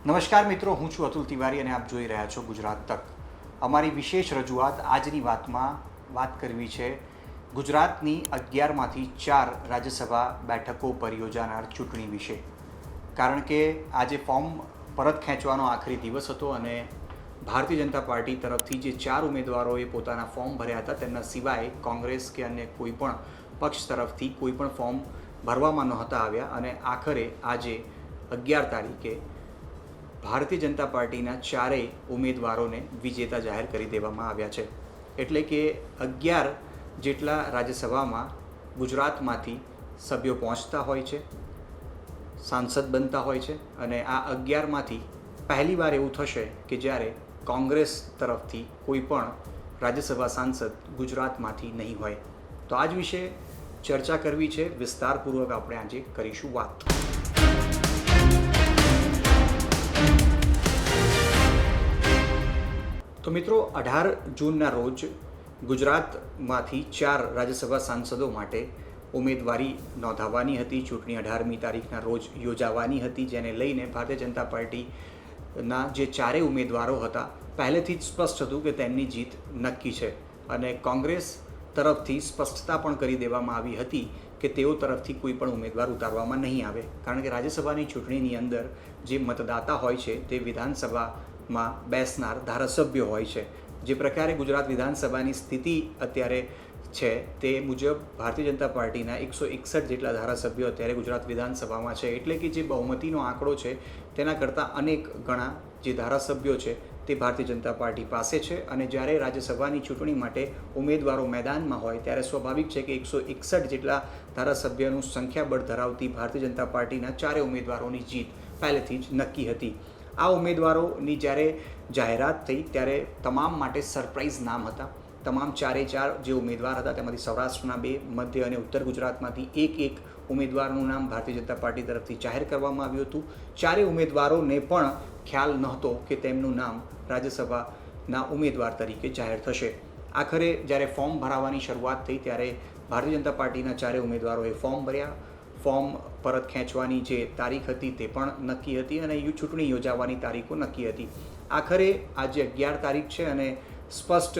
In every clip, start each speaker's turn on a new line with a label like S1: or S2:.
S1: નમસ્કાર મિત્રો, હું છું અતુલ તિવારી અને આપ જોઈ રહ્યા છો ગુજરાત તક. અમારી વિશેષ રજૂઆત આજની વાતમાં વાત કરવી છે ગુજરાતની 11માંથી 4 રાજ્યસભા બેઠકો પર યોજાનાર ચૂંટણી વિશે. કારણ કે આજે ફોર્મ પરત ખેંચવાનો આખરી દિવસ હતો અને ભારતીય જનતા પાર્ટી તરફથી જે 4 ઉમેદવારોએ પોતાના ફોર્મ ભર્યા હતા તેમના સિવાય કોંગ્રેસ કે અન્ય કોઈ પણ પક્ષ તરફથી કોઈ પણ ફોર્મ ભરવામાં નહોતા આવ્યા અને આખરે આજે 11 તારીખે ભારતીય જનતા પાર્ટીના 4 ઉમેદવારોને વિજેતા જાહેર કરી દેવામાં આવ્યા છે. એટલે કે 11 જેટલા રાજ્યસભામાં ગુજરાતમાંથી સભ્યો પહોંચતા હોય છે, સાંસદ બનતા હોય છે અને આ 11માંથી પહેલીવાર એવું થશે કે જ્યારે કોંગ્રેસ તરફથી કોઈ પણ રાજ્યસભા સાંસદ ગુજરાતમાંથી નહીં હોય. તો આજ વિશે ચર્ચા કરવી છે, વિસ્તારપૂર્વક આપણે આજે કરીશું વાત. તો મિત્રો, 18 જૂનના રોજ ગુજરાતમાંથી 4 રાજ્યસભા સાંસદો માટે ઉમેદવારી નોંધાવવાની હતી. ચૂંટણી 18મી તારીખના રોજ યોજાવાની હતી, જેને લઈને ભારતીય જનતા પાર્ટીના જે 4 ઉમેદવારો હતા પહેલેથી જ સ્પષ્ટ હતું કે તેમની જીત નક્કી છે અને કોંગ્રેસ તરફથી સ્પષ્ટતા પણ કરી દેવામાં આવી હતી કે તેઓ તરફથી કોઈ પણ ઉમેદવાર ઉતારવામાં નહીં આવે. કારણ કે રાજ્યસભાની ચૂંટણીની અંદર જે મતદાતા હોય છે તે વિધાનસભામાં બેસનાર ધારાસભ્યો હોય છે. જે પ્રકારે ગુજરાત વિધાનસભાની સ્થિતિ અત્યારે છે તે મુજબ ભારતીય જનતા પાર્ટીના 161 જેટલા ધારાસભ્યો અત્યારે ગુજરાત વિધાનસભામાં છે. એટલે કે જે બહુમતીનો આંકડો છે તેના કરતાં અનેક ગણા જે ધારાસભ્યો છે તે ભારતીય જનતા પાર્ટી પાસે છે. અને જ્યારે રાજ્યસભાની ચૂંટણી માટે ઉમેદવારો મેદાનમાં હોય ત્યારે સ્વાભાવિક છે કે 161 જેટલા ધારાસભ્યોનું સંખ્યાબળ ધરાવતી ભારતીય જનતા પાર્ટીના 4 ઉમેદવારોની જીત પહેલેથી જ નક્કી હતી. આ ઉમેદવારોની જ્યારે જાહેરાત થઈ ત્યારે તમામ માટે સરપ્રાઇઝ નામ હતા. તમામ 4 જે ઉમેદવાર હતા તેમાંથી સૌરાષ્ટ્રના 2, મધ્ય અને ઉત્તર ગુજરાતમાંથી એક ઉમેદવારનું નામ ભારતીય જનતા પાર્ટી તરફથી જાહેર કરવામાં આવ્યું હતું. 4 ઉમેદવારોને પણ ખ્યાલ નહોતો કે તેમનું નામ રાજ્યસભાના ઉમેદવાર તરીકે જાહેર થશે. આખરે જ્યારે ફોર્મ ભરાવાની શરૂઆત થઈ ત્યારે ભારતીય જનતા પાર્ટીના 4 ઉમેદવારોએ ફોર્મ ભર્યા. ફોર્મ પરત ખેંચવાની જે તારીખ હતી તે પણ નક્કી હતી અને ચૂંટણી યોજાવાની તારીખો નક્કી હતી. આખરે આજે 11 તારીખ છે અને સ્પષ્ટ,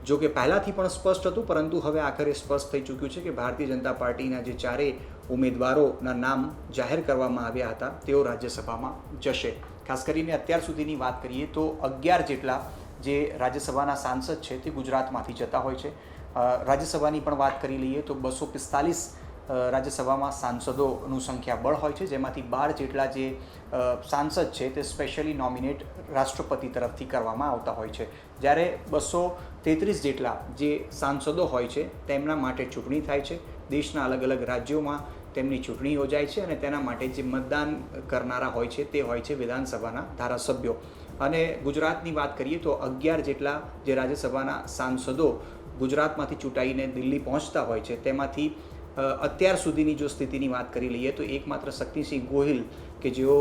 S1: જો કે પહેલાંથી પણ સ્પષ્ટ હતું પરંતુ હવે આખરે સ્પષ્ટ થઈ ચૂક્યું છે કે ભારતીય જનતા પાર્ટીના જે 4 ઉમેદવારોના નામ જાહેર કરવામાં આવ્યા હતા તેઓ રાજ્યસભામાં જશે. ખાસ કરીને અત્યાર સુધીની વાત કરીએ તો 11 જેટલા જે રાજ્યસભાના સાંસદ છે તે ગુજરાતમાંથી જતા હોય છે. રાજ્યસભાની પણ વાત કરી લઈએ તો 245 રાજ્યસભામાં સાંસદોનું સંખ્યાબળ હોય છે, જેમાંથી 12 જેટલા જે સાંસદ છે તે સ્પેશિયલી નોમિનેટ રાષ્ટ્રપતિ તરફથી કરવામાં આવતા હોય છે. જ્યારે 233 જેટલા જે સાંસદો હોય છે તેમના માટે ચૂંટણી થાય છે. દેશના અલગ અલગ રાજ્યોમાં તેમની ચૂંટણી યોજાય છે અને તેના માટે જે મતદાન કરનારા હોય છે તે હોય છે વિધાનસભાના ધારાસભ્યો. અને ગુજરાતની વાત કરીએ તો 11 જેટલા જે રાજ્યસભાના સાંસદો ગુજરાતમાંથી ચૂંટાઈને દિલ્હી પહોંચતા હોય છે તેમાંથી અત્યાર સુધીની જો સ્થિતિની વાત કરી લઈએ તો એકમાત્ર શક્તિસિંહ ગોહિલ કે જેઓ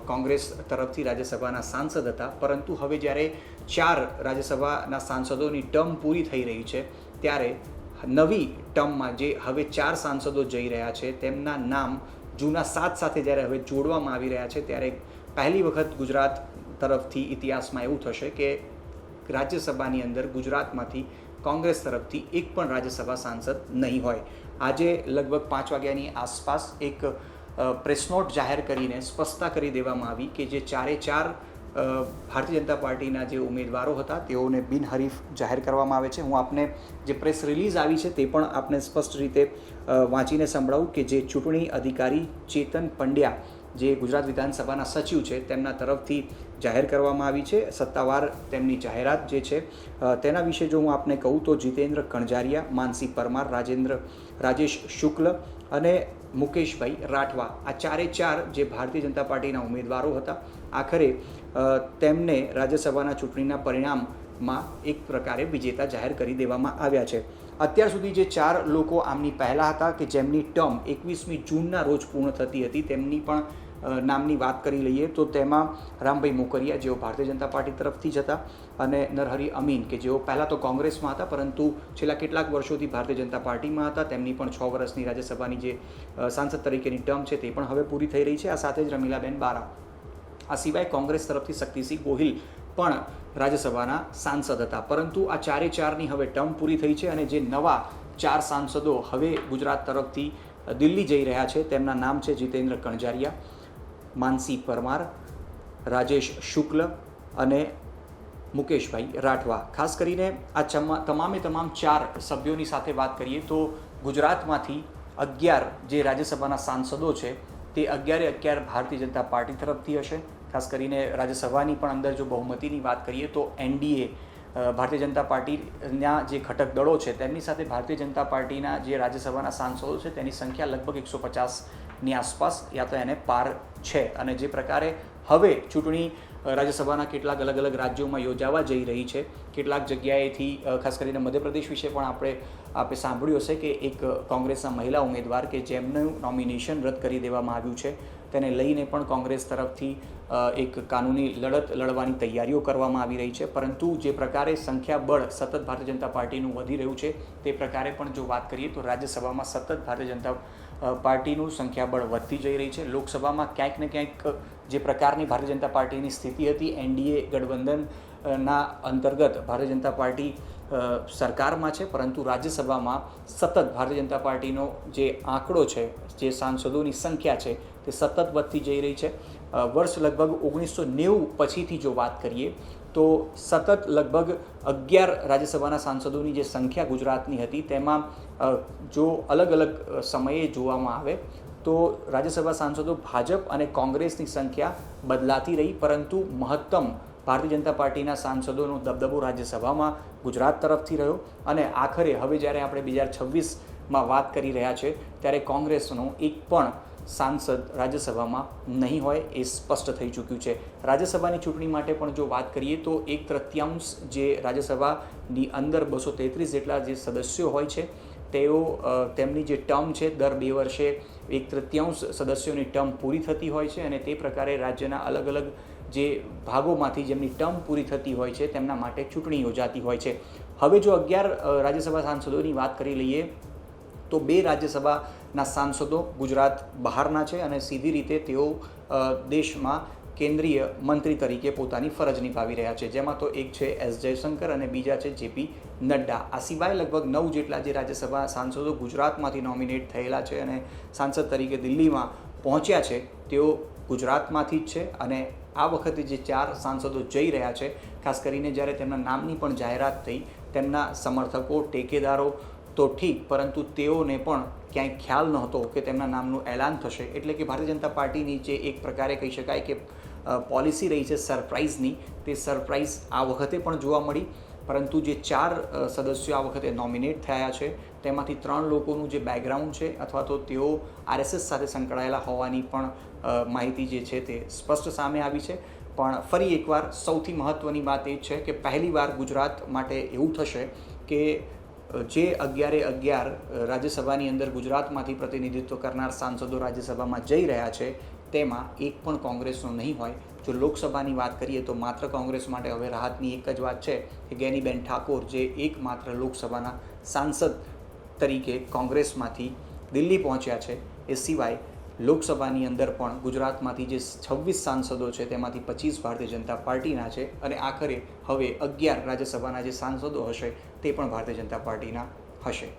S1: કોંગ્રેસ તરફથી રાજ્યસભાના સાંસદ હતા, પરંતુ હવે જ્યારે 4 રાજ્યસભાના સાંસદોની ટર્મ પૂરી થઈ રહી છે ત્યારે નવી ટર્મમાં જે હવે 4 સાંસદો જઈ રહ્યા છે તેમના નામ જૂના 7 સાથે જ્યારે હવે જોડવામાં આવી રહ્યા છે ત્યારે પહેલી વખત ગુજરાત તરફથી ઇતિહાસમાં એવું થશે કે રાજ્યસભાની અંદર ગુજરાતમાંથી કોંગ્રેસ તરફથી એક પણ રાજ્યસભા સાંસદ નહીં હોય. આજે લગભગ 5 વાગ્યાની આસપાસ એક પ્રેસ નોટ જાહેર કરીને સ્પષ્ટતા કરી દેવામાં આવી કે જે 4 ભારતીય જનતા પાર્ટીના જે ઉમેદવારો હતા તેઓને બિનહરીફ જાહેર કરવામાં આવે છે. હું આપને જે પ્રેસ રિલીઝ આવી છે તે પણ આપને સ્પષ્ટ રીતે વાંચીને સંભળાવું કે જે ચૂંટણી અધિકારી ચેતન પંડ્યા જે ગુજરાત વિધાનસભાના સચિવ છે તેમના તરફથી જાહેર કરવામાં આવી છે. સત્તાવાર તેમની જાહેરાત જે છે તેના વિશે જો હું આપને કહું તો જીતેન્દ્ર કણઝારિયા, માનસી પરમાર, રાજેશ શુક્લ અને મુકેશભાઈ રાઠવા, આ 4 જે ભારતીય જનતા પાર્ટીના ઉમેદવારો હતા આખરે તેમને રાજ્યસભાના ચૂંટણીના પરિણામમાં એક પ્રકારે વિજેતા જાહેર કરી દેવામાં આવ્યા છે. અત્યાર સુધી જે 4 લોકો આમની પહેલાં હતા કે જેમની ટર્મ 21મી જૂનના રોજ પૂર્ણ થતી હતી તેમની પણ નામની વાત કરી લઈએ તો તેમાં રામભાઈ મોકરિયા જેઓ ભારતીય જનતા પાર્ટી તરફથી જ હતા અને નરહરી અમીન કે જેઓ પહેલાં તો કોંગ્રેસમાં હતા પરંતુ છેલ્લા કેટલાક વર્ષોથી ભારતીય જનતા પાર્ટીમાં હતા. તેમની પણ 6 વર્ષની રાજ્યસભાની જે સાંસદ તરીકેની ટર્મ છે તે પણ હવે પૂરી થઈ રહી છે. આ સાથે જ રમીલાબેન બારા આ સિવાય કોંગ્રેસ તરફથી શક્તિસિંહ ગોહિલ પણ રાજ્યસભાના સાંસદ હતા, પરંતુ આ ચારેની હવે ટર્મ પૂરી થઈ છે અને જે નવા 4 સાંસદો હવે ગુજરાત તરફથી દિલ્હી જઈ રહ્યા છે તેમના નામ છે જીતેન્દ્ર કણજારિયા, માનસી પરમાર, રાજેશ શુક્લ અને મુકેશભાઈ રાઠવા. ખાસ કરીને આ તમામ 4 સભ્યોની સાથે વાત કરીએ તો ગુજરાતમાંથી 11 જે રાજ્યસભાના સાંસદો છે તે 11 ભારતીય જનતા પાર્ટી તરફથી હશે. ખાસ કરીને રાજ્યસભાની પણ અંદર જો બહુમતીની વાત કરીએ તો એનડીએ ભારતીય જનતા પાર્ટીના જે ઘટક દળો છે તેમની સાથે ભારતીય જનતા પાર્ટીના જે રાજ્યસભાના સાંસદો છે તેની સંખ્યા લગભગ 150ની આસપાસ યા તો એને પાર છે. અને જે પ્રકારે હવે ચૂંટણી રાજ્યસભાના કેટલાક અલગ અલગ રાજ્યોમાં યોજાવા જઈ રહી છે, કેટલાક જગ્યાએથી ખાસ કરીને મધ્યપ્રદેશ વિશે પણ આપણે સાંભળ્યું હશે કે એક કોંગ્રેસના મહિલા ઉમેદવાર કે જેમનું નોમિનેશન રદ કરી દેવામાં આવ્યું છે તેને લઈને પણ કોંગ્રેસ તરફથી એક કાનૂની લડત લડવાની તૈયારીઓ કરવામાં આવી રહી છે. પરંતુ જે પ્રકારે સંખ્યાબળ સતત ભારતીય જનતા પાર્ટીનું વધી રહ્યું છે તે પ્રકારે પણ જો વાત કરીએ તો રાજ્યસભામાં સતત ભારતીય જનતા પાર્ટીનું સંખ્યાબળ વધતી જઈ રહી છે. લોકસભામાં ક્યાંક ને ક્યાંક જે પ્રકારની ભારતીય જનતા પાર્ટીની સ્થિતિ હતી, એનડીએ ગઠબંધનના અંતર્ગત ભારતીય જનતા પાર્ટી સરકારમાં છે, પરંતુ રાજ્યસભામાં સતત ભારતીય જનતા પાર્ટીનો જે આંકડો છે, જે સાંસદોની સંખ્યા છે તે સતત વધતી જઈ રહી છે. વર્ષ લગભગ 1990 પછીથી જો વાત કરીએ તો સતત લગભગ 11 રાજ્યસભાના સાંસદોની જે સંખ્યા ગુજરાતની હતી તેમાં જો અલગ અલગ સમયે જોવામાં આવે તો રાજ્યસભા સાંસદો ભાજપ અને કોંગ્રેસની સંખ્યા બદલાતી રહી, પરંતુ મહત્તમ ભારતીય જનતા પાર્ટીના સાંસદોનો દબદબો રાજ્યસભામાં ગુજરાત તરફથી રહ્યો. અને આખરે હવે જ્યારે આપણે 2026માં વાત કરી રહ્યા છે ત્યારે કોંગ્રેસનો એક પણ સાંસદ રાજ્યસભામાં નહીં હોય એ સ્પષ્ટ થઈ ચૂક્યું છે. રાજ્યસભાની ચૂંટણી માટે પણ જો વાત કરીએ તો 1/3 જે રાજ્યસભાની અંદર 233 જેટલા જે સદસ્યો હોય છે તેમની જે ટર્મ છે દર 2 વર્ષે 1/3 સદસ્યોની ટર્મ પૂરી થતી હોય છે અને તે પ્રકારે રાજ્યના અલગ અલગ જે ભાગોમાંથી જેમની ટર્મ પૂરી થતી હોય છે તેમના માટે ચૂંટણી યોજાતી હોય છે. હવે જો 11 રાજ્યસભા સાંસદોની વાત કરી લઈએ તો 2 રાજ્યસભાના સાંસદો ગુજરાત બહારના છે અને સીધી રીતે તેઓ દેશમાં કેન્દ્રીય મંત્રી તરીકે પોતાની ફરજ નિભાવી રહ્યા છે, જેમાં તો એક છે એસ જયશંકર અને બીજા છે જેપી નડ્ડા. આ સિવાય લગભગ 9 જેટલા જે રાજ્યસભા સાંસદો ગુજરાતમાંથી નોમિનેટ થયેલા છે અને સાંસદ તરીકે દિલ્હીમાં પહોંચ્યા છે તેઓ ગુજરાતમાંથી જ છે. અને આ વખતે જે 4 સાંસદો જઈ રહ્યા છે, ખાસ કરીને જ્યારે તેમના નામની પણ જાહેરાત થઈ, તેમના સમર્થકો, ટેકેદારો તો ઠીક, પરંતુ તેઓને પણ ક્યાંય ખ્યાલ નહોતો કે તેમના નામનું એલાન થશે. એટલે કે ભારતીય જનતા પાર્ટીની જે એક પ્રકારે કહી શકાય કે પોલિસી રહી છે સરપ્રાઇઝની, તે સરપ્રાઇઝ આ વખતે પણ જોવા મળી. પરંતુ જે 4 સદસ્યો આ વખતે નોમિનેટ થયા છે તેમાંથી 3 લોકોનું જે બેકગ્રાઉન્ડ છે અથવા તો તેઓ આરએસએસ સાથે સંકળાયેલા હોવાની પણ માહિતી જે છે તે સ્પષ્ટ સામે આવી છે. પણ ફરી એકવાર સૌથી મહત્ત્વની વાત એ છે કે પહેલીવાર ગુજરાત માટે એવું થશે કે જે 11 રાજ્યસભાની અંદર ગુજરાતમાંથી પ્રતિનિધિત્વ કરનાર સાંસદો રાજ્યસભામાં જઈ રહ્યા છે તેમાં એક પણ કોંગ્રેસનો નહીં હોય. જો લોકસભાની વાત કરીએ તો માત્ર કોંગ્રેસ માટે હવે રાહતની એક જ વાત છે કે ગેનીબેન ઠાકોર જે એકમાત્ર લોકસભાના સાંસદ તરીકે કોંગ્રેસમાંથી દિલ્હી પહોંચ્યા છે, એ સિવાય લોકસભાની અંદર પણ ગુજરાતમાંથી જે 26 સાંસદો છે તેમાંથી 25 ભારતીય જનતા પાર્ટીના છે અને આખરે હવે 11 રાજ્યસભાના જે સાંસદો હશે તે પણ ભારતીય જનતા પાર્ટીના હશે.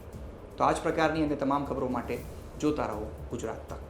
S1: તો આ જ પ્રકારની અને તમામ ખબરો માટે જોતા રહો ગુજરાત તક.